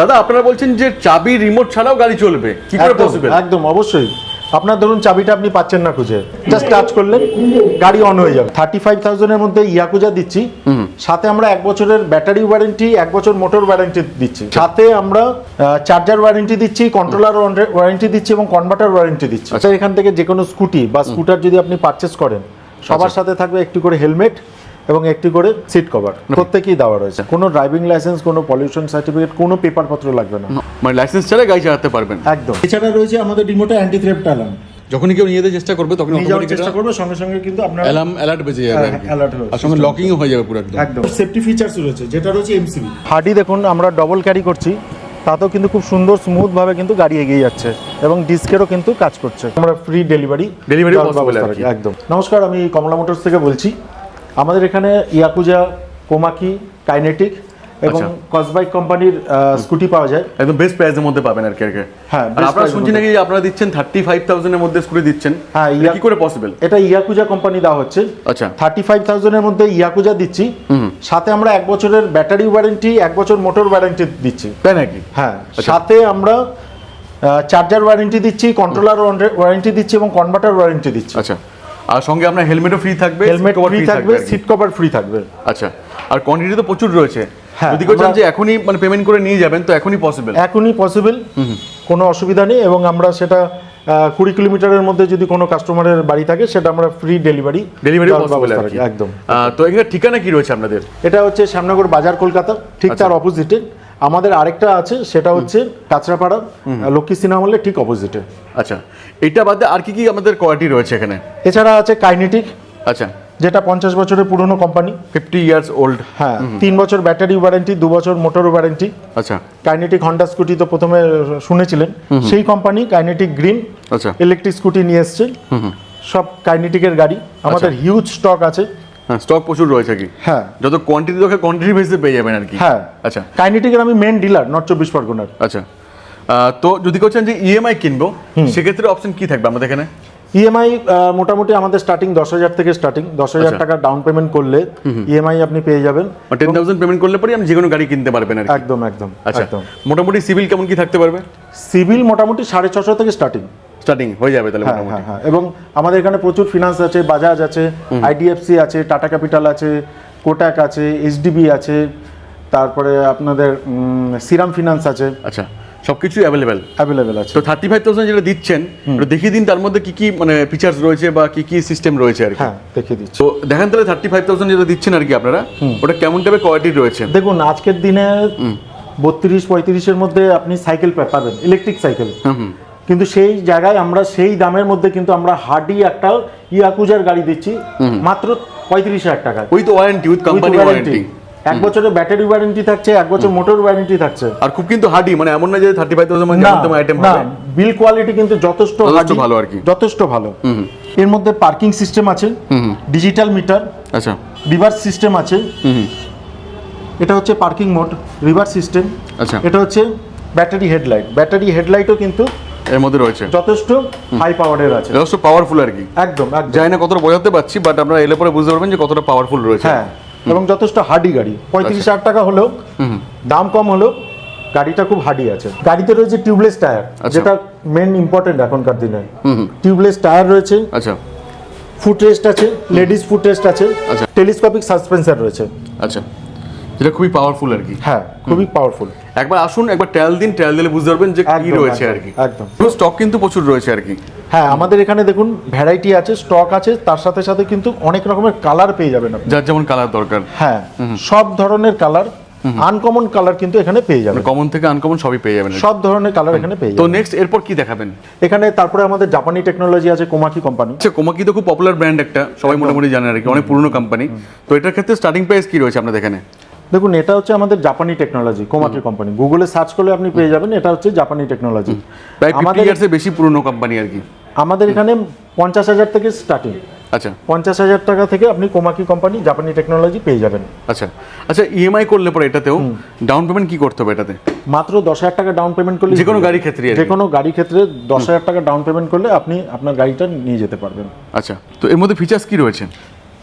দাদা আপনারা বলছেন যে চাবি রিমোট ছাড়াও গাড়ি চলবে, কি করে পসিবল? একদম অবশ্যই। আপনার ধরুন চাবিটা আপনি পাচ্ছেন না খুঁজে, জাস্ট টাচ করলেন গাড়ি অন হয়ে যাবে। 35,000 এর মধ্যে ইয়াকুজা দিচ্ছি, সাথে আমরা 1 বছরের ব্যাটারি ওয়ারেন্টি, 1 বছর মোটর ওয়ারেন্টি দিচ্ছি, সাথে আমরা চার্জার ওয়ারেন্টি দিচ্ছি, কন্ট্রোলার ওয়ারেন্টি দিচ্ছি এবং কনভার্টার ওয়ারেন্টি দিচ্ছি। আচ্ছা, এখান থেকে যে কোনো স্কুটি বা স্কুটার যদি আপনি পারচেস করেন, সবার সাথে থাকবে একটি করে হেলমেট এবং একটি করে সিট কভার, প্রত্যেকেই দেওয়া রয়েছে। কোনো ড্রাইভিং লাইসেন্স, কোনো পলিউশন সার্টিফিকেট, কোনো পেপারপত্র লাগবে না, মানে লাইসেন্স ছাড়া গাড়ি চালাতে পারবেন একদম। এছাড়া রয়েছে আমাদের রিমোটে অ্যান্টি থ্রেফট অ্যালার্ম। যখনই কেউ নিয়ে যেতে চেষ্টা করবে তখন নিয়ে যাওয়ার চেষ্টা করবে, সঙ্গে সঙ্গে কিন্তু আপনার অ্যালার্ট বেজে যাবে, অ্যালার্ট হবে, আর সঙ্গে লকিংও হয়ে যাবে পুরো একদম। একদম সেফটি ফিচার্স রয়েছে, যেটা রয়েছে এমসিবি। হার্ডি দেখুন আমরা ডবল ক্যারি করছি, তাতেও কিন্তু খুব সুন্দর স্মুথ ভাবে কিন্তু গাড়ি এগিয়ে যাচ্ছে এবং ডিস্কেরও কিন্তু কাজ করছে। আমরা ফ্রি ডেলিভারি পসিবল আর কি। একদম। নমস্কার, আমি কমলা মোটরস থেকে বলছি। আমাদের এখানে ইয়াকুজা, কোমাকি, কাইনেটিক এবং কসবাইক কোম্পানির স্কুটি পাওয়া যায়, একদম বেস্ট প্রাইসের মধ্যে পাবেন আর কি। হ্যাঁ, আর আপনারা শুনছি নাকি আপনারা দিচ্ছেন 35,000 এর মধ্যে স্কুটি দিচ্ছেন। হ্যাঁ, কি করে পসিবল? এটা ইয়াকুজা কোম্পানি দেওয়া হচ্ছে। আচ্ছা, 35,000 এর মধ্যে ইয়াকুজা দিচ্ছি, সাথে আমরা 1 বছরের ব্যাটারি ওয়ারেন্টি, 1 বছর মোটর ওয়ারেন্টি দিচ্ছি। তাই নাকি? হ্যাঁ, সাথে আমরা চার্জার ওয়ারেন্টি দিচ্ছি, কন্ট্রোলার ওয়ারেন্টি দিচ্ছি এবং কনভার্টার ওয়ারেন্টি দিচ্ছি। আচ্ছা, আর সঙ্গে আপনার হেলমেটও ফ্রি থাকবে, হেলমেট ফ্রি থাকবে, সিট কভার ফ্রি থাকবে। আচ্ছা, আর কোয়ান্টিটি তো প্রচুর রয়েছে। হ্যাঁ, যদি কেউ চান যে এখনই মানে পেমেন্ট করে নিয়ে যাবেন তো এখনই পসিবল? এখনই পসিবল, কোনো অসুবিধা নেই। এবং আমরা সেটা 20 কিলোমিটারের মধ্যে যদি কোনো কাস্টমারের বাড়ি থাকে, সেটা আমরা ফ্রি ডেলিভারি পসিবল আর কি। একদম। তো এখানে ঠিকানা কি রয়েছে আপনাদের? এটা হচ্ছে শ্যামনগর বাজার, কলকাতা, ঠিক তার অপোজিটে। আমাদের আরেকটা আছে, সেটা হচ্ছে কাঁচরাপাড়া লক্ষ্মী সিনেমা হলের ঠিক অপোজিটে। আচ্ছা, এটা বাদে আর কি কি আমাদের কোয়ালিটি রয়েছে এখানে? এছাড়া আছে কাইনেটিক, আচ্ছা, যেটা 50 বছরের পুরনো কোম্পানি, 50 ইয়ার্স ওল্ড। হ্যাঁ, 3 বছর ব্যাটারি ওয়ারেন্টি, 2 বছর মোটর ওয়ারেন্টি। আচ্ছা, কাইনেটিক হন্ডা স্কুটি তো প্রথমে শুনেছিলেন, সেই কোম্পানি কাইনেটিক গ্রিন আচ্ছা, ইলেকট্রিক স্কুটি নিয়ে এসছে। সব কাইনেটিকের গাড়ি, আমাদের হিউজ স্টক আছে। হ্যাঁ, স্টক প্রচুর রয়েছে কি? হ্যাঁ, যত কোয়ান্টিটি দরকার কোয়ান্টিটি বেসে পেয়ে যাবেন আর কি। হ্যাঁ। আচ্ছা, কাইনেটিকের আমি মেন ডিলার নর্থ 24 পরগনার। আচ্ছা, তো যদি কেউ চান যে ইএমআই কিনবো, সেক্ষেত্রে অপশন কি থাকবে আমাদের এখানে? ইএমআই মোটামুটি আমাদের স্টার্টিং 10,000 থেকে স্টার্টিং। 10,000 টাকা ডাউন পেমেন্ট করলে ইএমআই আপনি পেয়ে যাবেন। 10,000 পেমেন্ট করলে পরে আপনি যে কোনো গাড়ি কিনতে পারবেন আর কি। একদম একদম। আচ্ছা, একদম। মোটামুটি সিভিল কেমন কি থাকতে পারবে? সিভিল মোটামুটি 650 থেকে স্টার্টিং হয়ে যাবে তাহলে হ্যাঁ, মোটামুটি। হ্যাঁ। এবং আমাদের এখানে প্রচুর ফিনান্স আছে, বাজাজ আছে, আইডিএফসি আছে, টাটা ক্যাপিটাল আছে, কোটাক আছে, এইচডিবি আছে, তারপরে আপনাদের শ্রীরাম ফিনান্স আছে। আচ্ছা, সবকিছু অ্যাভেলেবেল আছে। তো 35,000 যেটা দিচ্ছেন ওটা দেখিয়ে দিন, তার মধ্যে কি কি মানে ফিচার্স রয়েছে বা কি কি সিস্টেম রয়েছে আর কি। হ্যাঁ, দেখিয়ে দিচ্ছি। তো দেখেন তাহলে 35,000 যেটা দিচ্ছেন আর কি আপনারা, ওটা কেমন টাইপের কোয়ালিটি রয়েছে? দেখুন, আজকের দিনে 32-35 এর মধ্যে আপনি সাইকেল পাবেন, ইলেকট্রিক সাইকেল। কিন্তু সেই জায়গায় আমরা সেই দামের মধ্যে কিন্তু আমরা হার্ডি একটা ইয়াকুজার গাড়ি দিচ্ছি মাত্র 35,000 টাকায়, with warranty, with company warranty. 1 বছরের ব্যাটারি ওয়ারেন্টি থাকছে, 1 বছর মোটর ওয়ারেন্টি থাকছে। আর খুব কিন্তু হার্ডি, মানে এমন না যে 35,000 মানে যেমন আইটেম না, হবে। বিল কোয়ালিটি কিন্তু যথেষ্ট ভালো আর কি, যথেষ্ট ভালো। এর মধ্যে পার্কিং সিস্টেম আছে, ডিজিটাল মিটার, আচ্ছা, রিভার্স সিস্টেম আছে। এটা হচ্ছে পার্কিং মোড, রিভার্স সিস্টেম। আচ্ছা, এটা হচ্ছে ব্যাটারি হেডলাইটও কিন্তু এর মধ্যে রয়েছে, যথেষ্ট হাই পাওয়ারের আছে, যথেষ্ট পাওয়ারফুল আর কি। একদম। জানি না কতটা বোঝাতে পারছি, বাট আপনারা এলে পরে বুঝতে পারবেন যে কতটা পাওয়ারফুল রয়েছে। হ্যাঁ, এবং যথেষ্ট হার্ডি গাড়ি। 35,000 টাকা হলেও, দাম কম হলেও গাড়িটা খুব হার্ডি আছে। গাড়িতে রয়েছে টিউবলেস টায়ার, যেটা মেন ইম্পর্টেন্ট এখনকার দিনে। টিউবলেস টায়ার রয়েছে। আচ্ছা, ফুট রেস্ট আছে, লেডিস ফুট রেস্ট আছে, টেলিস্কোপিক সাসপেন্সর রয়েছে। আচ্ছা, যেটা খুবই পাওয়ারফুল আর কি। হ্যাঁ, খুবই পাওয়ারফুল। একবার আসুন, একবার ট্রায়াল দিন, ট্রায়াল দিলে বুঝতে পারবেন যে কি রয়েছে আর কি। একদম। স্টক কিন্তু প্রচুর রয়েছে আর কি। হ্যাঁ, আমাদের এখানে দেখুন ভ্যারাইটি আছে, স্টক আছে, তার সাথে সাথে কিন্তু অনেক রকমের কালার পেয়ে যাবেন আপনি, যার যেমন কালার দরকার। হ্যাঁ, সব ধরনের কালার, আনকমন কালার কিন্তু এখানে পেয়ে যাবেন। কমন থেকে আনকমন সবই পেয়ে যাবেন, সব ধরনের কালার এখানে পেয়ে তো যাবেন। নেক্সট এরপর কি দেখাবেন এখানে? তারপরে আমাদের জাপানি টেকনোলজি আছে, কোমাকি কোম্পানি। আচ্ছা, কোমাকি তো খুব পপুলার ব্র্যান্ড একটা, সবাই মোটামুটি জানে আর কি, অনেক পুরনো কোম্পানি। তো এটার ক্ষেত্রে স্টার্টিং প্রাইস কি রয়েছে আপনাদের এখানে? দেখুন, এটা হচ্ছে আমাদের জাপানি টেকনোলজি, কোমাকি কোম্পানি। গুগলে সার্চ করলে আপনি পেয়ে যাবেন, এটা হচ্ছে জাপানি টেকনোলজি। প্রায় 50 ইয়ার্সের বেশি পুরনো কোম্পানি আর কি। আমাদের এখানে 50,000 থেকে স্টার্টিং। আচ্ছা, 50,000 টাকা থেকে আপনি কোমাকি কোম্পানি জাপানি টেকনোলজি পেয়ে যাবেন। আচ্ছা, আচ্ছা, ইএমআই করলে পরে এটাতেও ডাউন পেমেন্ট কি করতে হবে এটাতে? মাত্র 10,000 টাকা ডাউন পেমেন্ট করলে, যে কোনো গাড়ির ক্ষেত্রে, যে কোনো গাড়ির ক্ষেত্রে 10,000 টাকা ডাউন পেমেন্ট করলে আপনি আপনার গাড়িটা নিয়ে যেতে পারবেন। আচ্ছা, তো এর মধ্যে ফিচার্স কি রয়েছে?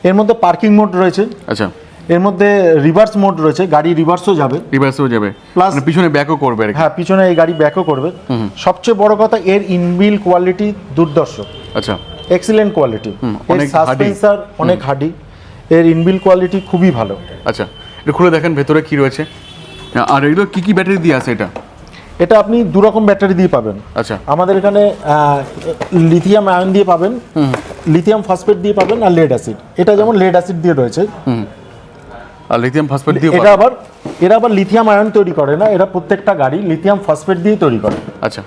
এর মধ্যে পার্কিং মোড রয়েছে। আচ্ছা, এর মধ্যে রিভার্স মোড রয়েছে, গাড়ি রিভার্সও যাবে, রিভার্সেও যাবে, Plus- মানে পিছনে ব্যাকও করবে আর কি। হ্যাঁ পিছনে এই গাড়ি ব্যাকও করবে। সবচেয়ে বড় কথা এর ইনবিল কোয়ালিটি দুর্দর্শ, আচ্ছা, এক্সিলেন্ট কোয়ালিটি। এর অনেক সাসপেন্সার অনেক হার্ডি, এর ইনবিল কোয়ালিটি খুবই ভালো। আচ্ছা, এটা খুলে দেখেন ভেতরে কি রয়েছে। আর এগুলো কি কি ব্যাটারি দিয়ে আছে এটা? এটা আপনি দু রকম ব্যাটারি দিয়ে পাবেন। আচ্ছা, আমাদের এখানে লিথিয়াম আয়ন দিয়ে পাবেন, লিথিয়াম ফসফেট দিয়ে পাবেন, আর লেড অ্যাসিড। এটা যেমন লেড অ্যাসিড দিয়ে রয়েছে, আর লিথিয়াম ফসফেট দিয়ে এরা আবার লিথিয়াম আয়ন তৈরি করে না, এরা প্রত্যেকটা গাড়ি লিথিয়াম ফসফেট দিয়ে তৈরি করে। আচ্ছা,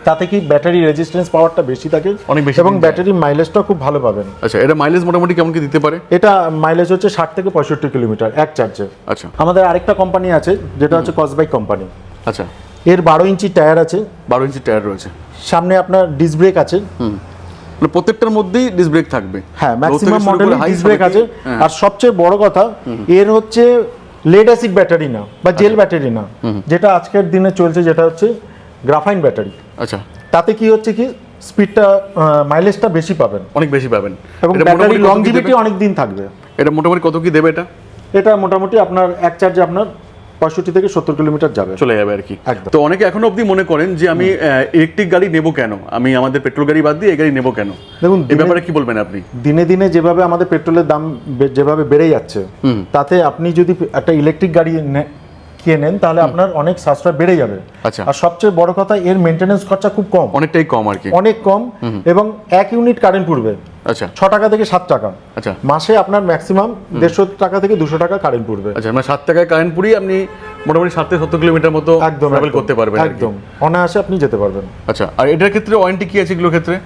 তাতে কি ব্যাটারি রেজিস্ট্যান্স পাওয়ারটা বেশি থাকে, অনেক বেশি এবং দিন যায়। ব্যাটারি মাইলেজটা খুব ভালো পাবেন। আচ্ছা, এটা মাইলেজ মোটামুটি কেমন কি দিতে পারে? এটা মাইলেজ হচ্ছে 60 থেকে 65 কিলোমিটার এক চার্জে। আচ্ছা, আমাদের আরেকটা কোম্পানি আছে যেটা হচ্ছে কসবাইক কোম্পানি, আচ্ছা, এর 12 ইঞ্চি টায়ার আছে, 12 ইঞ্চি টায়ার রয়েছে, সামনে আপনার ডিস্ক ব্রেক আছে। মানে প্রত্যেকটার মধ্যেই ডিস্ক ব্রেক থাকবে। হ্যাঁ Low ম্যাক্সিমাম থেকে শুরু মডেলে করে high ডিস্ক ব্রেক সবই- আছে। হ্যাঁ। আর সবচেয়ে বড় কথা এর হচ্ছে লেড অ্যাসিড ব্যাটারি না বা জেল ব্যাটারি না, যেটা আজকের দিনে চলছে, যেটা হচ্ছে গ্রাফাইন ব্যাটারি। আচ্ছা, তাতে কি হচ্ছে কি স্পিডটা মাইলেজটা বেশি পাবেন, অনেক বেশি পাবেন। এবং এটা ব্যাটারি মোটামুটি কত কি লংজিভিটি দেবে? অনেক দিন থাকবে। এটা মোটামুটি কত কি দেবে এটা? এটা মোটামুটি আপনার এক চার্জে আপনার 65 থেকে 70 কিলোমিটার যাবে। চলে যাবে আর কি। একদম। তো অনেকে এখনো অবধি মনে করেন যে আমি ইলেকট্রিক গাড়ি নেব কেন, আমি আমাদের পেট্রোল গাড়ি বাদ দিয়ে এই গাড়ি নেব কেন? দেখুন, এই ব্যাপারে কি বলবেন আপনি? দিনে দিনে যেভাবে আমাদের পেট্রোলের দাম যেভাবে বেড়ে যাচ্ছে, তাতে আপনি যদি একটা ইলেকট্রিক গাড়ি কিনে নেন তাহলে আপনার অনেক সাশ্রয় বেড়ে যাবে। আচ্ছা। আর সবচেয়ে বড় কথা এর মেনটেনেন্স খরচা খুব কম, অনেকটাই কম আর কি। অনেক কম, এবং 1 ইউনিট কারেন্ট পড়বে আচ্ছা, 6 টাকা থেকে 7 টাকা। আচ্ছা, মাসে আপনার ম্যাক্সিমাম 150 টাকা থেকে 200 টাকা কারেন্ট পড়বে। আচ্ছা, মানে 7 টাকায় কারেন্ট পুরি আপনি মোটামুটি 7 থেকে 70 কিলোমিটার মতো একদম ট্রাভেল করতে পারবেন আর কি। একদম অনায়াসে আপনি যেতে পারবেন। আচ্ছা, আর এটার ক্ষেত্রে ওয়ারেন্টি কি আছে এগুলোর ক্ষেত্রে?